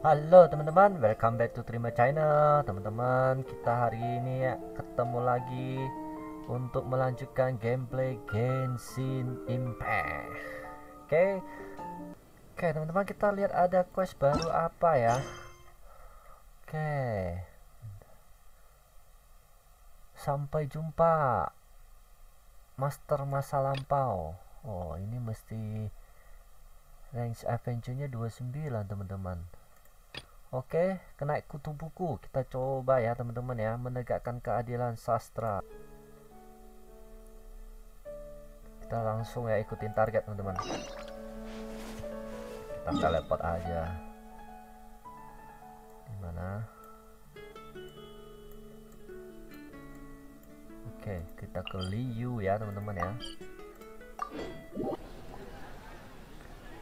Halo teman-teman, welcome back to Trime channel. Teman-teman, kita hari ini ketemu lagi untuk melanjutkan gameplay Genshin Impact. Oke, teman-teman, kita lihat ada quest baru apa ya. Oke, sampai jumpa Master masa lampau. Oh, ini mesti range adventure-nya 29, teman-teman. Oke, kena kutu buku. Kita coba ya teman-teman ya, menegakkan keadilan sastra. Kita langsung ya ikutin target teman-teman. Kita teleport aja. Dimana? Oke, kita ke Liu ya teman-teman ya.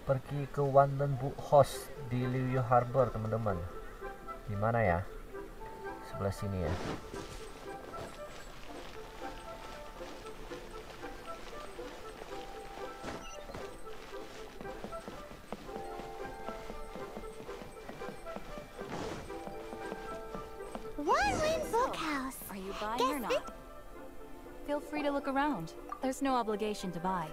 Pergi ke Wanden Book House di Liu Harbor teman-teman. Di mana ya? Sebelah sini ya. Are you buying or not? Feel free to look around. There's no obligation to buy.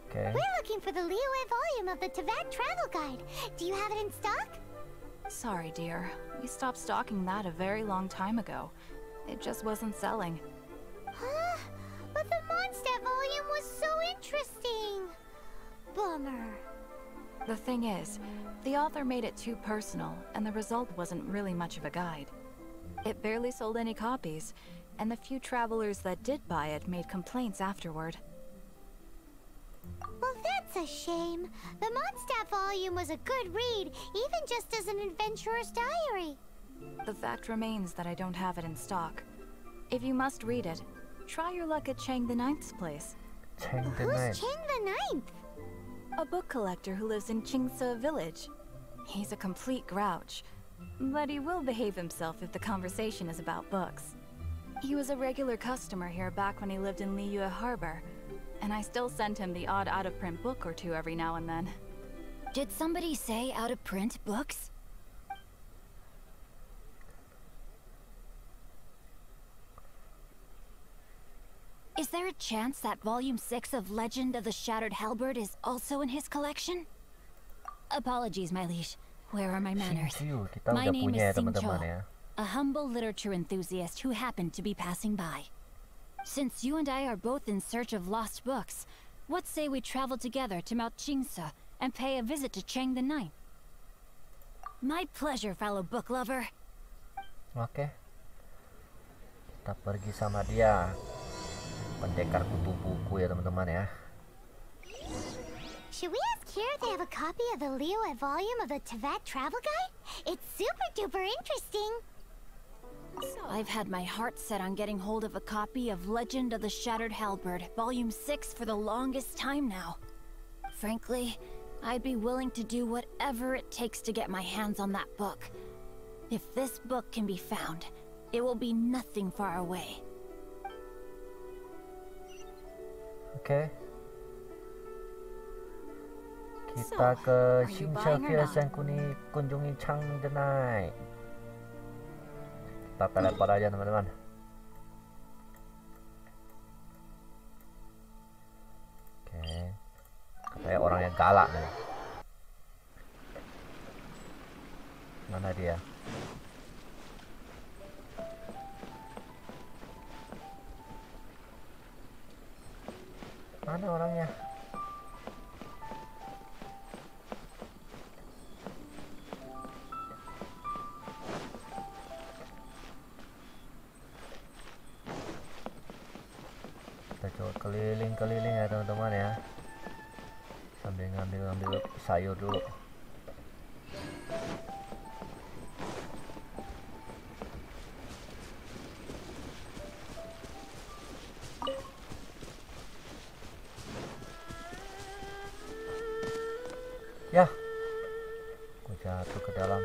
Okay. We're looking for the Liyue volume of the Tibet Travel Guide. Do you have it in stock? Sorry, dear. We stopped stocking that a very long time ago. It just wasn't selling. Huh? But the Mondstadt volume was so interesting. Bummer. The thing is, the author made it too personal, and the result wasn't really much of a guide. It barely sold any copies, and the few travelers that did buy it made complaints afterward. Well, that's a shame. The Mondstadt volume was a good read, even just as an adventurer's diary. The fact remains that I don't have it in stock. If you must read it, try your luck at Chang the Ninth's place. Chang the Who's Ninth. Chang the Ninth? A book collector who lives in Qingse village. He's a complete grouch, but he will behave himself if the conversation is about books. He was a regular customer here back when he lived in Liyue Harbor, and I still send him the odd out-of-print book or two every now and then. Did somebody say out-of-print books? Is there a chance that Volume 6 of Legend of the Shattered Halberd is also in his collection? Apologies, my liege. Where are my manners? Shinju, kita My udah name punya ya is Sing teman-teman Cho, ya. a humble literature enthusiast who happened to be passing by. Since you and I are both in search of lost books, what say we travel together to Mount Qingse and pay a visit to Chang the Ninth? My pleasure, fellow book lover. Oke. Kita pergi sama dia. Pendekar kutu buku ya teman-teman ya. Should we ask here if they have a copy of the Liyue volume of the Tibet Travel Guide? It's super duper interesting. So I've had my heart set on getting hold of a copy of Legend of the Shattered Halberd, Volume 6 for the longest time now. Frankly, I'd be willing to do whatever it takes to get my hands on that book. If this book can be found, it will be nothing far away. Oke. Kita ke Shinsha Village yang kunjungi Chang the Ninth. Kita teleport aja teman-teman. Oke. Katanya orangnya galak nih. Mana dia? Mana orangnya? Kita coba keliling-keliling ya teman-teman ya, sambil ngambil sayur dulu. Ya, aku jatuh ke dalam.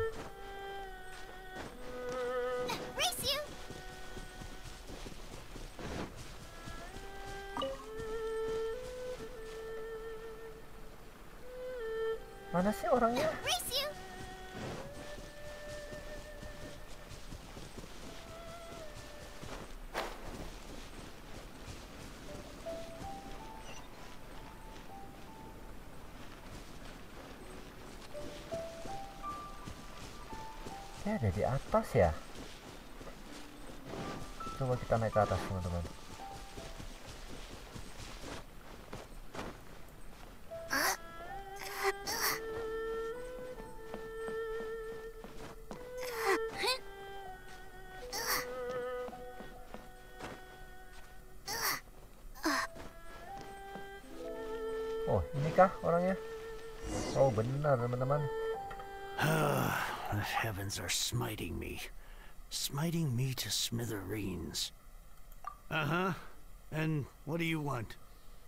Race you! Mana sih orangnya? Race you! ada di atas ya? Coba kita naik ke atas, teman-teman. Oh, inikah orangnya? Oh, benar, teman-teman. The heavens are smiting me to smithereens. And what do you want?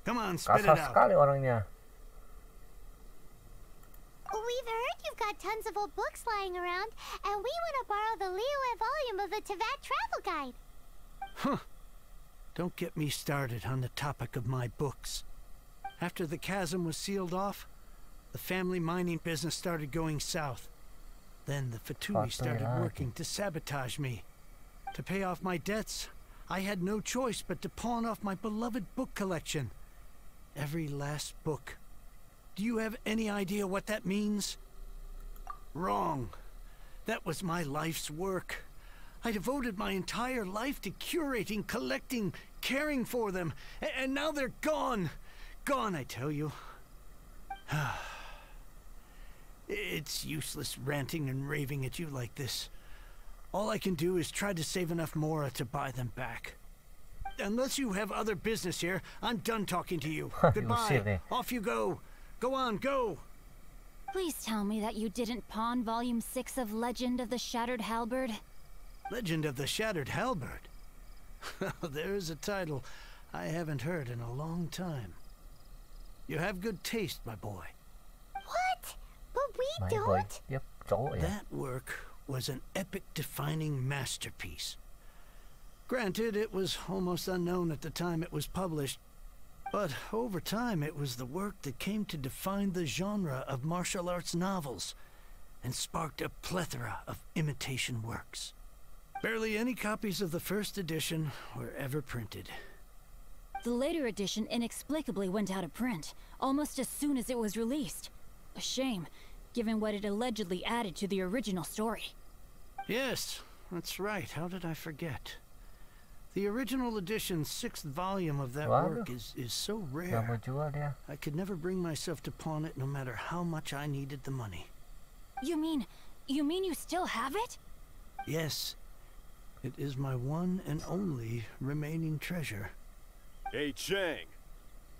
Come on, spit it Kasar out. sekali orangnya. We've heard you've got tons of old books lying around, and we want to borrow the Liyue volume of the Teyvat travel guide. Don't get me started on the topic of my books. After the chasm was sealed off, the family mining business started going south. Then the Fatui started working to sabotage me. To pay off my debts, I had no choice but to pawn off my beloved book collection. Every last book. Do you have any idea what that means? Wrong. That was my life's work. I devoted my entire life to curating, collecting, caring for them, and now they're gone. Gone, I tell you. It's useless ranting and raving at you like this. All I can do is try to save enough Mora to buy them back. Unless you have other business here, I'm done talking to you. Goodbye. Off you go. Go on, go. Please tell me that you didn't pawn Volume 6 of Legend of the Shattered Halberd. Legend of the Shattered Halberd? There's a title I haven't heard in a long time. You have good taste, my boy. What? But we My don't. boy. Yep, cowok ya. That work was an epic-defining masterpiece. Granted, it was almost unknown at the time it was published, but over time it was the work that came to define the genre of martial arts novels and sparked a plethora of imitation works. Barely any copies of the first edition were ever printed. The later edition inexplicably went out of print, almost as soon as it was released. A shame, given what it allegedly added to the original story. Yes, that's right. How did I forget? The original edition's 6th volume of that work is so Gak mau rare. jual dia. I could never bring myself to pawn it no matter how much I needed the money. You mean you still have it? Yes, it is my one and only remaining treasure. Hey, Chang.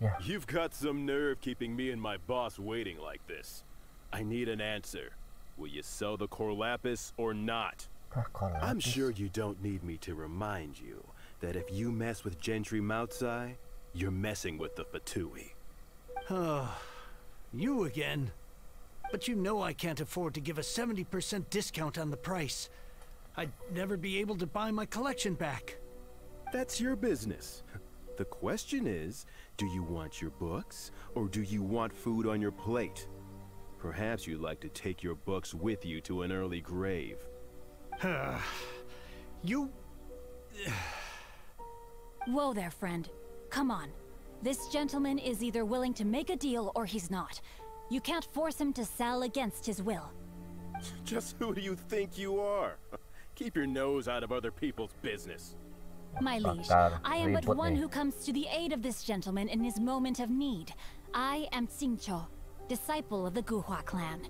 Yeah. You've got some nerve keeping me and my boss waiting like this. I need an answer. Will you sell the core lapis or not? Hah, core I'm lapis. sure you don't need me to remind you that if you mess with Gentry Moutsai, you're messing with the Fatui. Oh, you again. But you know I can't afford to give a 70% discount on the price. I'd never be able to buy my collection back. That's your business. The question is, do you want your books, or do you want food on your plate? Perhaps you'd like to take your books with you to an early grave. You... Whoa there, friend. Come on. This gentleman is either willing to make a deal or he's not. You can't force him to sell against his will. Just who do you think you are? Keep your nose out of other people's business. My liege, Bakar I am but ribut one nih. who comes to the aid of this gentleman in his moment of need. I am Xingqiu, disciple of the Guhua clan.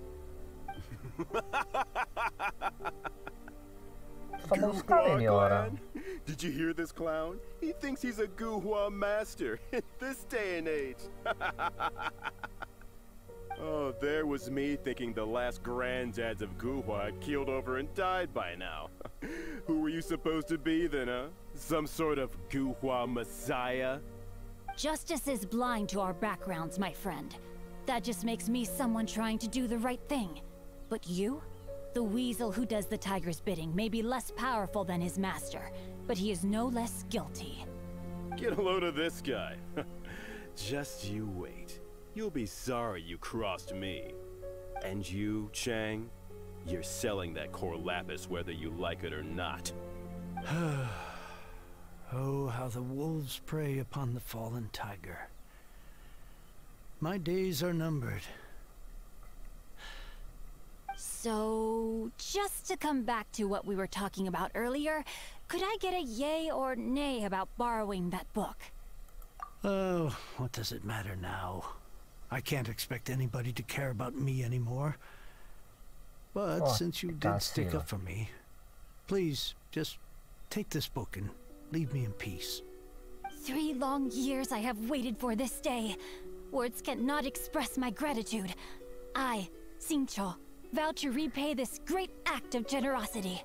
Sombong sekali nih orang. Did you hear this clown? He thinks he's a Guhua master in this day and age. Oh, there was me thinking the last granddads of Guhua had keeled over and died by now. Who were you supposed to be then, huh? Some sort of Guhua messiah? Justice is blind to our backgrounds, my friend. That just makes me someone trying to do the right thing. But you? The weasel who does the tiger's bidding may be less powerful than his master, but he is no less guilty. Get a load of this guy. Just you wait. You'll be sorry you crossed me. And you, Chang, you're selling that core lapis whether you like it or not. Oh, how the wolves prey upon the fallen tiger. My days are numbered. So, just to come back to what we were talking about earlier, could I get a yay or nay about borrowing that book? Oh, what does it matter now? I can't expect anybody to care about me anymore. But since you did stick up for me, please just take this book and leave me in peace. 3 long years I have waited for this day. Words cannot express my gratitude. I, Xingqiu, vow to repay this great act of generosity.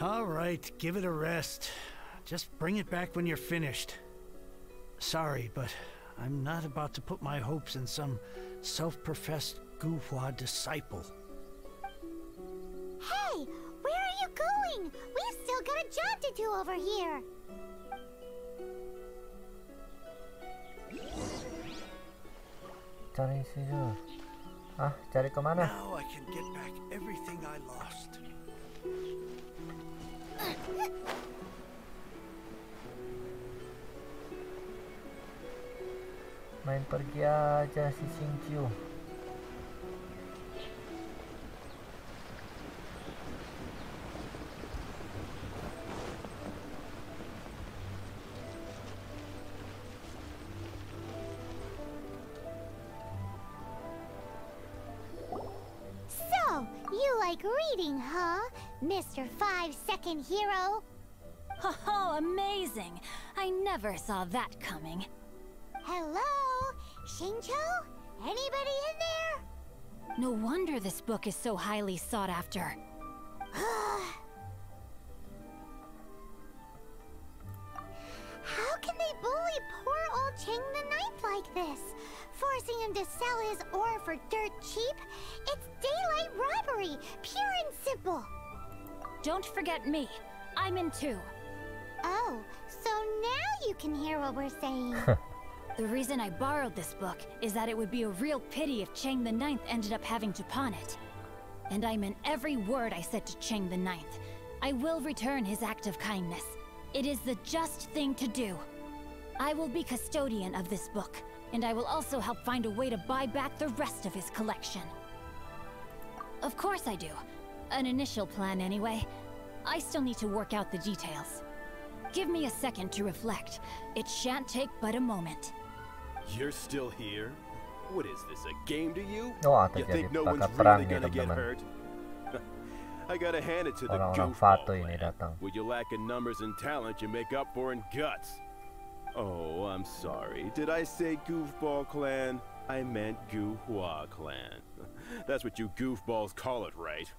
All right, give it a rest. Just bring it back when you're finished. Sorry, but I'm not about to put my hopes in some self-professed Guhua disciple. Hey, where are you going? We've still got a job to do over here. Cari sini. Ah, cari kemana? Now I can get back everything I lost. Main pergi aja si Xingqiu. So, you like reading, huh, Mr. 5-second hero? Oh, amazing! I never saw that coming. Hello? Xingqiu? Anybody in there? No wonder this book is so highly sought after. How can they bully poor old Cheng the Ninth like this? Forcing him to sell his ore for dirt cheap? It's daylight robbery, pure and simple. Don't forget me. I'm in too. Oh, so now you can hear what we're saying. The reason I borrowed this book is that it would be a real pity if Cheng the Ninth ended up having to pawn it. And I meant every word I said to Cheng the Ninth. I will return his act of kindness. It is the just thing to do. I will be custodian of this book, and I will also help find a way to buy back the rest of his collection. Of course I do. An initial plan anyway. I still need to work out the details. Give me a second to reflect. It shan't take but a moment. You're still here? What is this, a game to you? Oh, You terjadi think no one's bakal perang really nih gonna get teman-teman. hurt? I gotta hand it to the Orang-orang goofball Fatu ini clan. datang. What you lack in numbers and talent, you make up for in guts. Oh, I'm sorry. Did I say goofball clan? I meant Guhua clan. That's what you goofballs call it, right?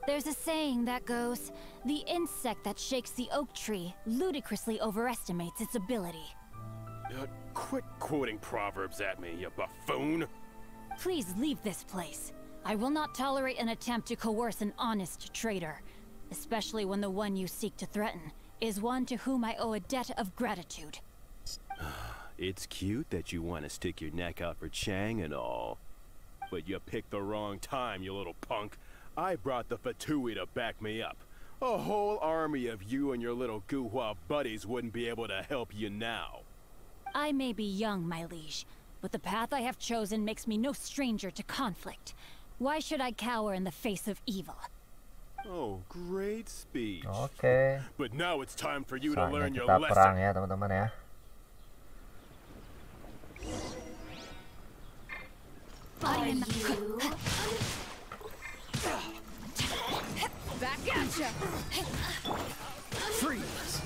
There's a saying that goes, the insect that shakes the oak tree ludicrously overestimates its ability. Quit quoting proverbs at me, you buffoon! Please leave this place. I will not tolerate an attempt to coerce an honest trader, especially when the one you seek to threaten is one to whom I owe a debt of gratitude. It's cute that you want to stick your neck out for Chang and all. But you picked the wrong time, you little punk. I brought the Fatui to back me up. A whole army of you and your little Guhua buddies wouldn't be able to help you now. I may be young, my liege, but the path I have chosen makes me no stranger to conflict. Why should I cower in the face of evil? Oh, great speech. Oke. But now it's time for you to Saatnya learn your kita perang lesson. ya teman-teman ya. Back at ya! Freeze!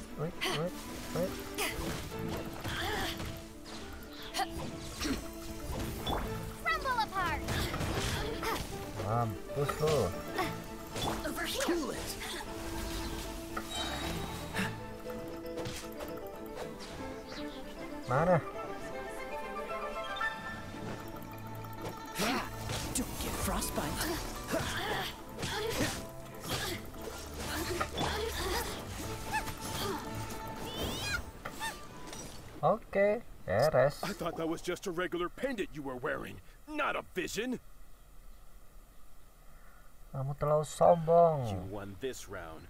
Wait. Rumble apart! Mampus lu. Over here! Mana? Don't get frostbite. Oke, beres. I thought that was just a regular pendant you were wearing, not a vision. Kamu terlalu sombong. You won this round,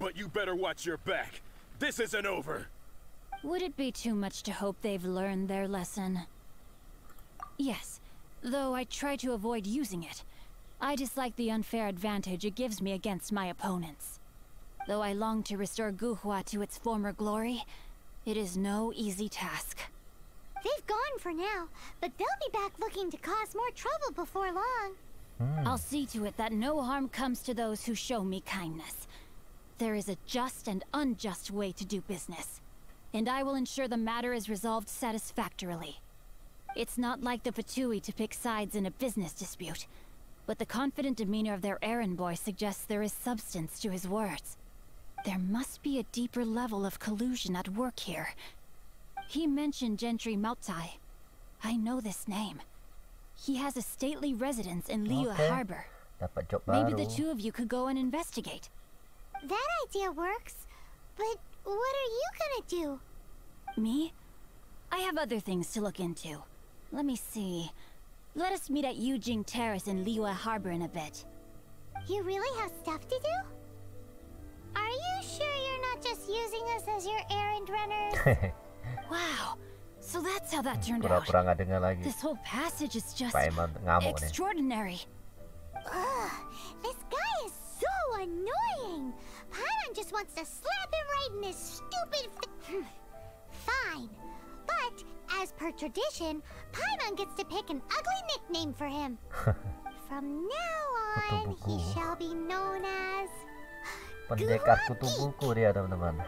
but you better watch your back. This isn't over. Would it be too much to hope they've learned their lesson? Yes, though I try to avoid using it. I dislike the unfair advantage it gives me against my opponents. Though I long to restore Guhua to its former glory, it is no easy task. They've gone for now, but they'll be back looking to cause more trouble before long. I'll see to it that no harm comes to those who show me kindness. There is a just and unjust way to do business, and I will ensure the matter is resolved satisfactorily. It's not like the Fatui to pick sides in a business dispute, but the confident demeanor of their errand boy suggests there is substance to his words. There must be a deeper level of collusion at work here. He mentioned Gentry Mautai. I know this name. He has a stately residence in Liyue Harbor. Dapat job Maybe baru. the two of you could go and investigate. That idea works, but what are you gonna do? Me? I have other things to look into. Let me see. Let us meet at Yujing Terrace in Liyue Harbor in a bit. You really have stuff to do? Are you sure you're not just using us as your errand runners? Wow. So that's how that turned out. Pura-pura nggak dengar lagi. This whole passage is just Pak Emang ngamuk nih. extraordinary. Ugh, this guy is so annoying. Paimon just wants to slap him right in his stupid Fine. But, as per tradition, Paimon gets to pick an ugly nickname for him. From now on, Kutu he Buku. shall be known as... Pendekar kutu buku dia, teman-teman.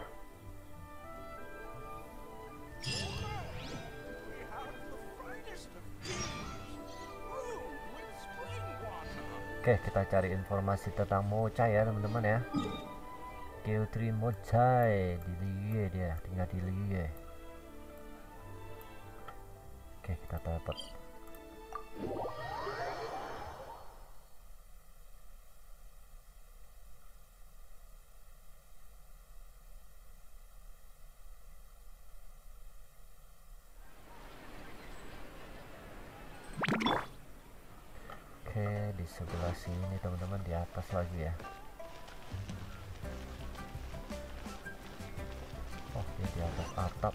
Oke, kita cari informasi tentang Mochai ya, teman-teman ya. Q3 Mochai di Liyue, dia tinggal di Liyue. Oke, kita teleport. Oke, di sebelah sini teman-teman, di atas lagi ya. Oh, di atas atap.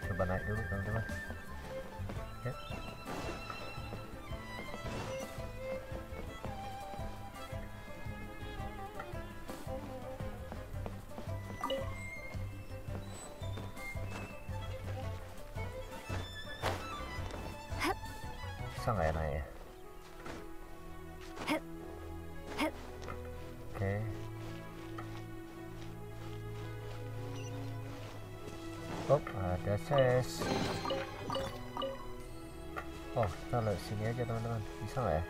Coba naik dulu teman-teman. Oke. Bisa nggak ya naik ya? Oke. Oh, ada ses. Oh, kita lihat sini aja teman-teman. Bisa nggak ya?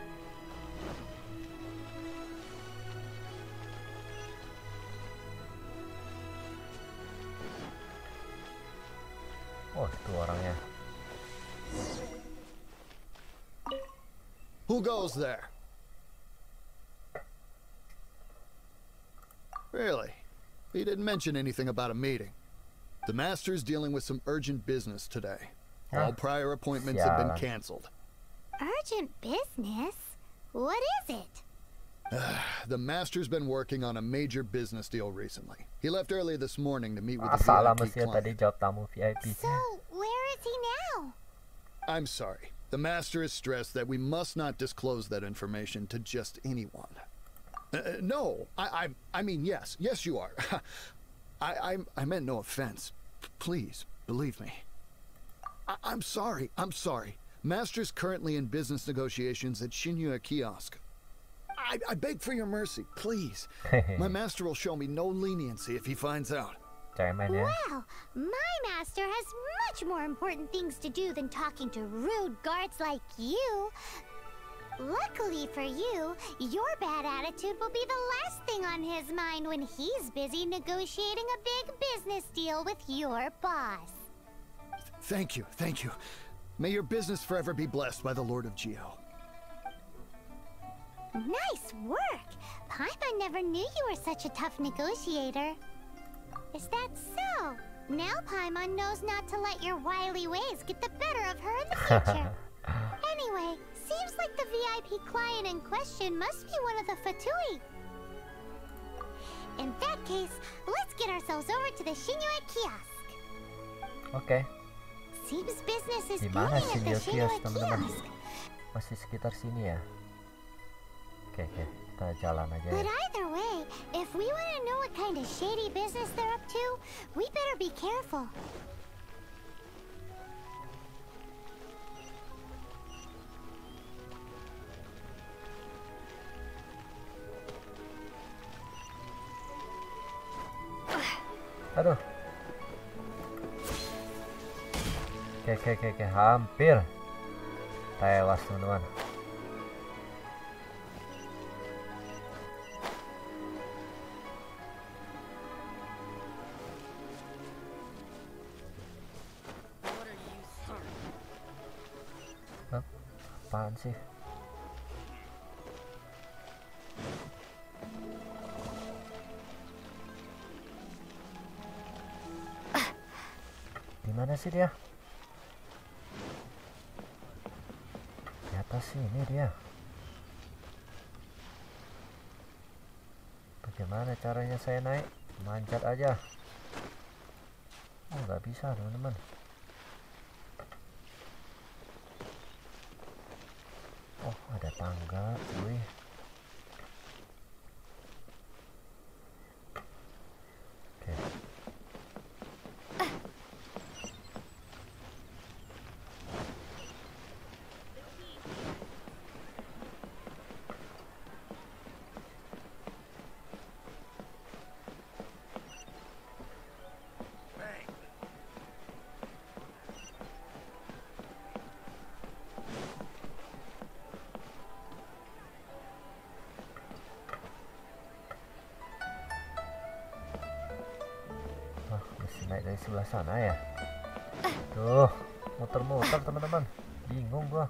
Oh, itu orangnya. Who goes there? Really? He didn't mention anything about a meeting. The master's dealing with some urgent business today. All prior appointments have been canceled. Urgent business? What is it? The master's been working on a major business deal recently. He left early this morning to meet with the Salah VIP mesti tadi client. jawab tamu VIP. So, where is he now? I'm sorry. The master has stressed that we must not disclose that information to just anyone. No, I mean, yes, you are. I meant no offense. Please, believe me. I'm sorry. Master's currently in business negotiations at Shinya Kiosk. I beg for your mercy, please. My master will show me no leniency if he finds out. Cemen ya. Well, my master has much more important things to do than talking to rude guards like you. Luckily for you, your bad attitude will be the last thing on his mind when he's busy negotiating a big business deal with your boss. Thank you. May your business forever be blessed by the Lord of Geo. Nice work! Paimon never knew you were such a tough negotiator. Is that so? Now Paimon knows not to let your wily ways get the better of her in the future. Anyway, seems like the VIP client in question must be one of the Fatui. In that case, let's get ourselves over to the Shinue kiosk. Oke. Seems business is Di mana booming at the Shinue Shinue teman-teman? kiosk. Masih sekitar sini ya. Oke, kita jalan aja But ya. either way, if we want to know what kind of shady business they're up to, we better be careful. Aduh. Oke, hampir tewas teman-teman. Hah? Apaan sih? Gimana sih dia? Di atas sini dia. Bagaimana caranya saya naik? Manjat aja. Oh, nggak bisa teman-teman. Oh, ada tangga, cuy. Oke. Naik dari sebelah sana ya. Tuh, muter-muter teman-teman. Bingung gua.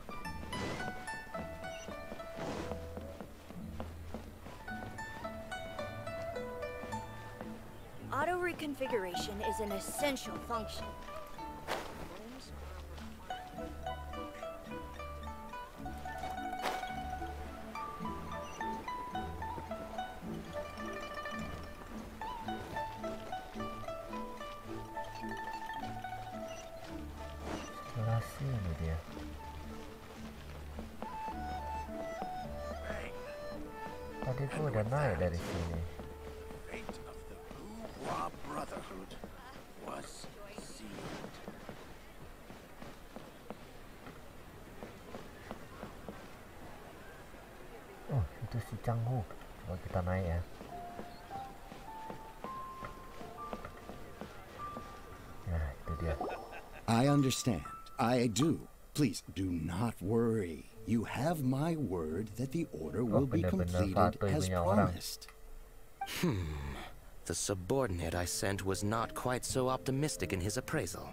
Auto reconfiguration is an essential function. Sini dia. Tadi tuh udah naik dari sini. Oh, itu si Changhu. Coba kita naik ya. Nah, itu dia. I understand. I do. Please do not worry. You have my word that the order will be completed as promised. The subordinate I sent was not quite so optimistic in his appraisal.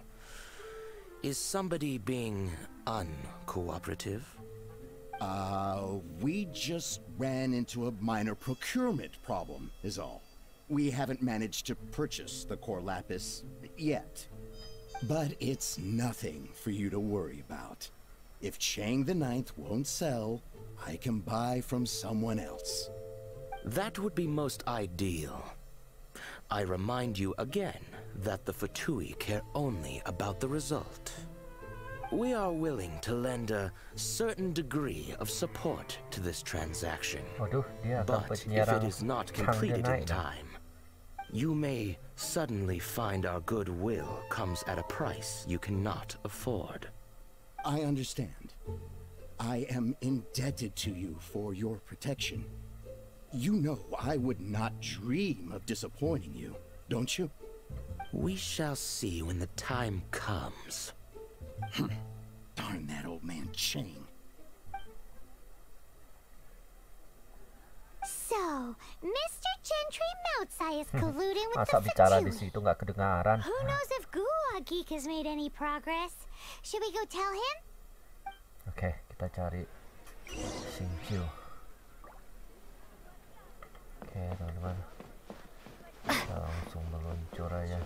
Is somebody being uncooperative? We just ran into a minor procurement problem, is all. We haven't managed to purchase the core lapis yet. But it's nothing for you to worry about. If Chang the Ninth won't sell, I can buy from someone else. That would be most ideal. I remind you again that the Fatui care only about the result. We are willing to lend a certain degree of support to this transaction. But if it is not completed in time, you may suddenly find our goodwill comes at a price you cannot afford. I understand. I am indebted to you for your protection. You know I would not dream of disappointing you, don't you? We shall see when the time comes. Darn that old man Chang. So, Mr. Gentry Moutsai is colluding with Masa the bicara di Fatui. situ nggak kedengaran? Who knows if Gua Geek has made any progress? Should we go tell him? Oke, kita cari Xingqiu. Oke, teman-teman. Kita langsung meluncur. bocor aja.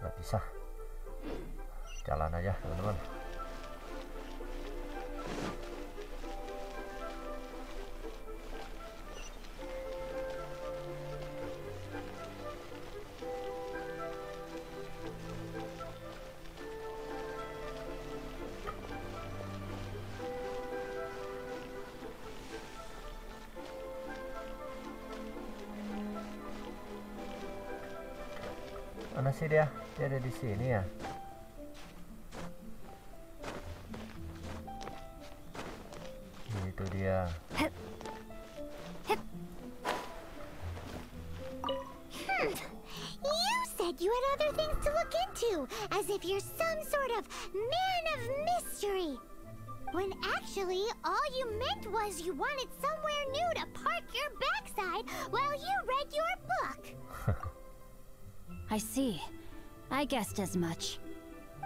Nggak bisa, jalan aja teman-teman. Mana sih dia? Dia ada di sini ya. Itu dia. You said you had other things to look into, as if you're some sort of man of mystery. When actually, all you meant was you wanted somewhere new to park your backside while you read your book. I see. I guessed as much.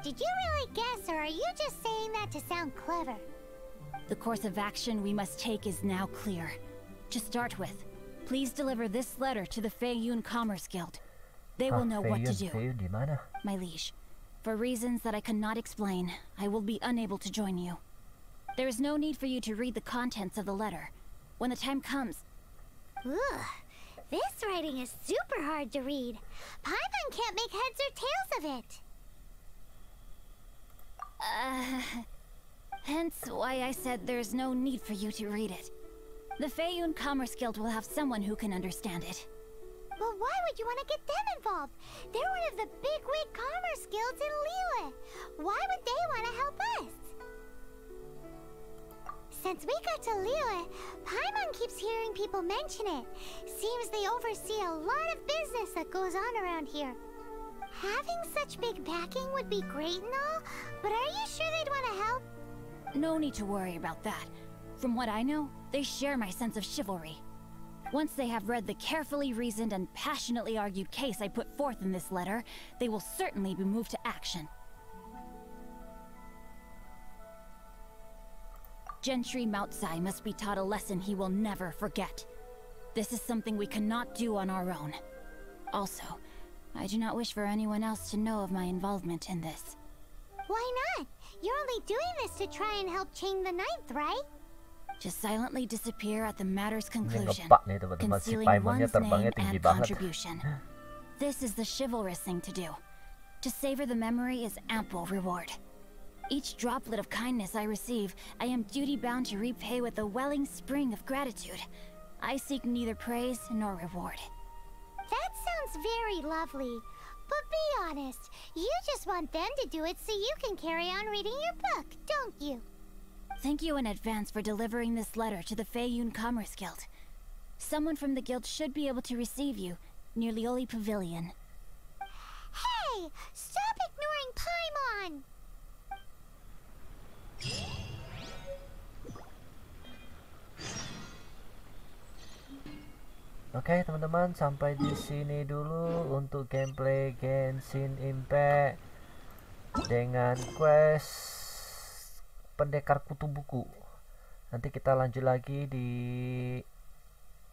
Did you really guess, or are you just saying that to sound clever? The course of action we must take is now clear. To start with, please deliver this letter to the Feiyun Commerce Guild. They will know what to do. Di mana? My liege, for reasons that I cannot explain, I will be unable to join you. There is no need for you to read the contents of the letter. When the time comes... Ugh. This writing is super hard to read. Paimon can't make heads or tails of it. Hence why I said there's no need for you to read it. The Feiyun Commerce Guild will have someone who can understand it. Well, why would you want to get them involved? They're one of the bigwig commerce guilds in Liyue. Why would they want to help us? Since we got to Liyue, Paimon keeps hearing people mention it. Seems they oversee a lot of business that goes on around here. Having such big backing would be great and all, but are you sure they'd want to help? No need to worry about that. From what I know, they share my sense of chivalry. Once they have read the carefully reasoned and passionately argued case I put forth in this letter, they will certainly be moved to action. Gentry Moutsai must be taught a lesson he will never forget. This is something we cannot do on our own. Also, I do not wish for anyone else to know of my involvement in this. Why not? You're only doing this to try and help Chang the Ninth, right? To silently disappear at the matter's Ini conclusion, ngepak nih teman-teman, si concealing Paimonnya one's terbangnya name tinggi and banget. contribution. This is the chivalrous thing to do. To savor the memory is ample reward. Each droplet of kindness I receive, I am duty-bound to repay with a welling spring of gratitude. I seek neither praise nor reward. That sounds very lovely. But be honest, you just want them to do it so you can carry on reading your book, don't you? Thank you in advance for delivering this letter to the Feiyun Commerce Guild. Someone from the guild should be able to receive you near Lioli Pavilion. Hey! Stop ignoring Paimon! Oke teman-teman, sampai di sini dulu untuk gameplay Genshin Impact dengan quest pendekar Kutu Buku. Nanti kita lanjut lagi di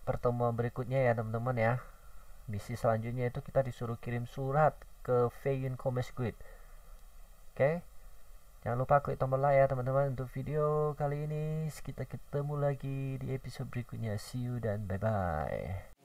pertemuan berikutnya ya teman-teman ya. Misi selanjutnya itu kita disuruh kirim surat ke Feiyun Commerce Guild. Oke. Jangan lupa klik tombol like ya teman-teman untuk video kali ini. Kita ketemu lagi di episode berikutnya. See you dan bye-bye.